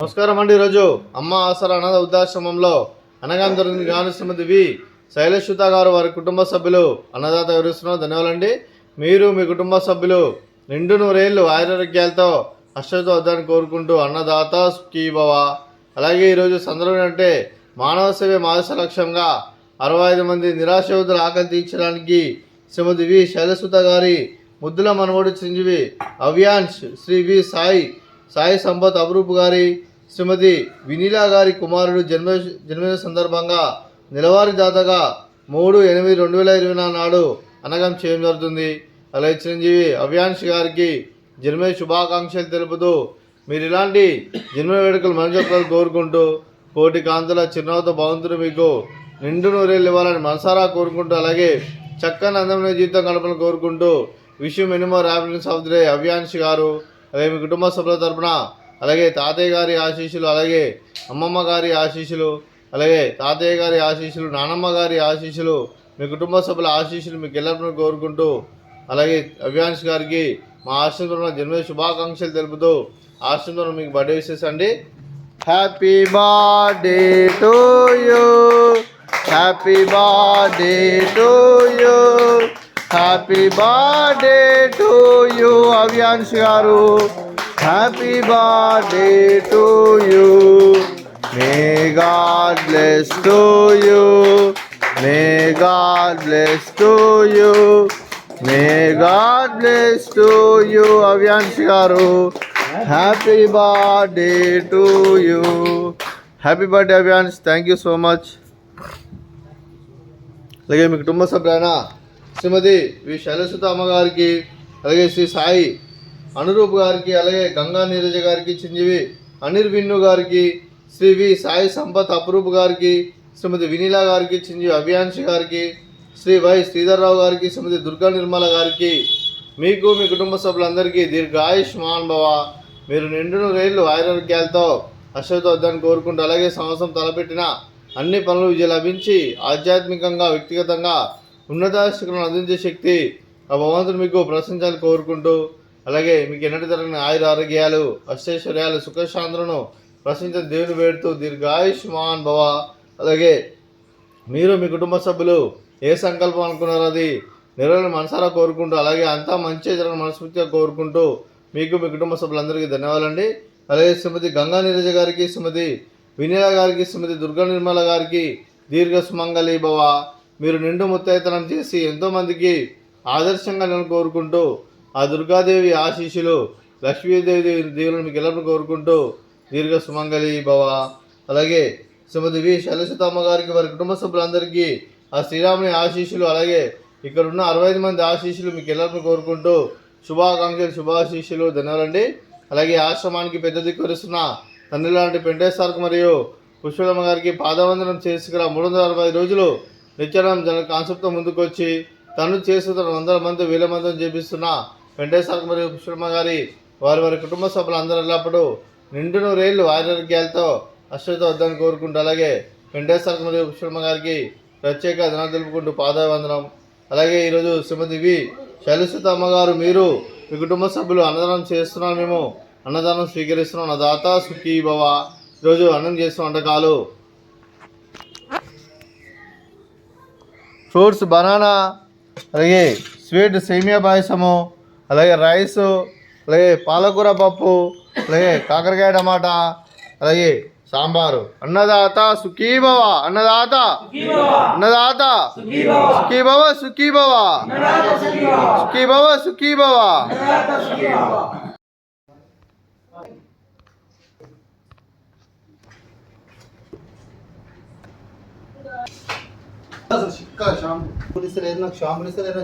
నమస్కారం అండి. ఈరోజు అమ్మ ఆసరా అనాథ వృద్ధాశ్రమంలో అనగానే జరిగింది గాను శ్రీమతి వి శైలశ్రుత గారు వారి కుటుంబ సభ్యులు అన్నదాత వివరిస్తున్నారు. ధన్యవాదాలండి. మీరు మీ కుటుంబ సభ్యులు నిండు నూరేళ్లు ఆయురారోగ్యాలతో అష్టతో వద్దని కోరుకుంటూ అన్నదాత సుఖీభవ. అలాగే ఈరోజు సందర్భం అంటే మానవ సేవే మానస లక్ష్యంగా 65 మంది నిరాశ్రయుల ఆకలి తీర్చడానికి శ్రీమతి వి శైలశ్రుత గారి ముద్దుల మనవడు చిరంజీవి అవ్యాన్స్ శ్రీ వి సాయి సంపత్ అపురూప్ గారి శ్రీమతి వినీలా గారి కుమారుడు జన్మదిన సందర్భంగా నెలవారీ దాతగా 3/8/2024 నాడు అనగం చేయడం జరుగుతుంది. అలాగే చిరంజీవి అవ్యాన్స్ గారికి జన్మదిన శుభాకాంక్షలు తెలుపుతూ మీరు ఇలాంటి జన్మ వేడుకలు మనజొక్కలు కోరుకుంటూ కోటి కాంతుల చిరునవ్వుతో భగవంతుడు మీకు నిండు నూరేళ్ళు ఇవ్వాలని మనసారా కోరుకుంటూ అలాగే చక్కని అందమైన జీవితం గడపని కోరుకుంటూ wish many more happiness of the day Avyans గారు. అలాగే మీ కుటుంబ సభ్యుల తరపున అలాగే తాతయ్య గారి ఆశీస్సులు, అలాగే అమ్మమ్మ గారి ఆశీస్సులు, అలాగే తాతయ్య గారి ఆశీస్సులు, నానమ్మ గారి ఆశీస్సులు, మీ కుటుంబ సభ్యుల ఆశీస్సులు మీకు ఎల్లప్పుడూ కోరుకుంటూ అలాగే అవ్యాన్స్ గారికి మా ఆశ్రమంలో జన్మదిన శుభాకాంక్షలు తెలుపుతూ ఆశ్రమంలో మీకు బర్త్డే విషెస్ అండి. Happy birthday to you, happy birthday to you, happy birthday to you Avyans గారు. Happy birthday to you. May God bless to you, may God bless to you, may God bless to you Avyans గారు. Happy birthday to you. Happy birthday Avyans. Thank you so much. అలాగే మీ కుటుంబ సభ్యులైన శ్రీమతి వి శైలశ్రుత అమ్మగారికి, అలాగే శ్రీ సాయి అనురూప్ గారికి, అలాగే గంగా నీరజ గారికి, చిరంజీవి అనిర్విన్ను గారికి, శ్రీ వి సాయి సంపత్ అపురూప్ గారికి, శ్రీమతి వినీలా గారికి, చిరంజీవి అవ్యాన్స్ గారికి, శ్రీ వై శ్రీధర్రావు గారికి, శ్రీమతి దుర్గా నిర్మల గారికి, మీకు మీ కుటుంబ సభ్యులందరికీ దీర్ఘాయుష్మాన్ భవ. మీరు నిండు నూరేళ్లు ఆరోగ్యాలతో అశ్వతో వద్దని కోరుకుంటూ అలాగే సంవత్సరం తలపెట్టిన అన్ని పనులు విజయం లభించి ఆధ్యాత్మికంగా వ్యక్తిగతంగా ఉన్నత శిఖరం అందించే శక్తి ఆ భగవంతుడు మీకు ప్రశంసాలు కోరుకుంటూ అలాగే మీకు ఎన్నటి తరగని ఆరోగ్యాలు అష్టైశ్వర్యాలు సుఖశాంతులను ప్రశంస దేవుని వేడుతూ దీర్ఘాయుష్మాన్ భవ. అలాగే మీరు మీ కుటుంబ సభ్యులు ఏ సంకల్పం అనుకున్నారో అది నెరవేరని మనసారా కోరుకుంటూ అలాగే అంతా మంచి జరగని మనస్ఫూర్తిగా కోరుకుంటూ మీకు మీ కుటుంబ సభ్యులందరికీ ధన్యవాదాలండి. అలాగే శ్రీమతి గంగా నీరజ గారికి, శ్రీమతి వినీల గారికి, శ్రీమతి దుర్గా నిర్మల గారికి దీర్ఘ సుమంగళి భవ. మీరు నిండు ముత్తైతనం చేసి ఎంతోమందికి ఆదర్శంగా నేను కోరుకుంటూ ఆ దుర్గాదేవి ఆశీస్సులు లక్ష్మీదేవి దేవులను మీకు ఎల్లప్పుడూ కోరుకుంటూ దీర్ఘ సుమంగళి భవ. అలాగే శ్రీమతి వి శైలశ్రుత అమ్మ గారికి వారి కుటుంబ సభ్యులందరికీ ఆ శ్రీరాముని ఆశీస్సులు అలాగే ఇక్కడ ఉన్న 65 మంది ఆశీస్సులు మీకు ఎల్లప్పుడూ కోరుకుంటూ శుభాకాంక్షలు శుభాశీస్సులు ధన్యవాదాలండి. అలాగే ఆశ్రమానికి పెద్ద దిక్కు వరుస్తున్న తండ్రి లాంటి పెంటేశ్వర్కు మరియు పుష్పలమ్మ గారికి పాదవందనం చేసుకున్న 365 రోజులు నిత్యానం కాన్సెప్ట్తో ముందుకు వచ్చి తను చేస్తున్న 100 మంది 1000 మందిని చేపిస్తున్న వెంకటేశ్వర మరియు పుష్పమ్మ గారి వారి కుటుంబ సభ్యులు అందరూ ఎల్లప్పుడూ నిండు నూరేళ్లు ఆరోగ్యాలతో అశ్వతో వద్దని కోరుకుంటూ అలాగే వెంకటేశ్వర మరియు పుష్పమ్మ గారికి ప్రత్యేక ధనాలు తెలుపుకుంటూ పాదవందనం. అలాగే ఈరోజు శ్రీమతి వి శైలశ్రుత అమ్మగారు మీరు మీ కుటుంబ సభ్యులు అన్నదానం చేస్తున్నాం, మేము అన్నదానం స్వీకరిస్తున్నాం. అన్నదాత సుఖీ భవ. ఈరోజు అన్నం చేస్తున్న వంటకాలు ఫ్రూట్స్ బనానా, అలాగే స్వీట్ సేమియా పాయసము, అలాగే రైసు, అలాగే పాలకూర పప్పు, అలాగే కాకరకాయ టమాటా, అలాగే సాంబారు. అన్నదాత సుఖీభవ, అన్నదాత అన్నదాత సుఖీభవ సుఖీభవ సుఖీభవ సుఖీభవ. शाम पुलिस लेना शाम पुलिस लेना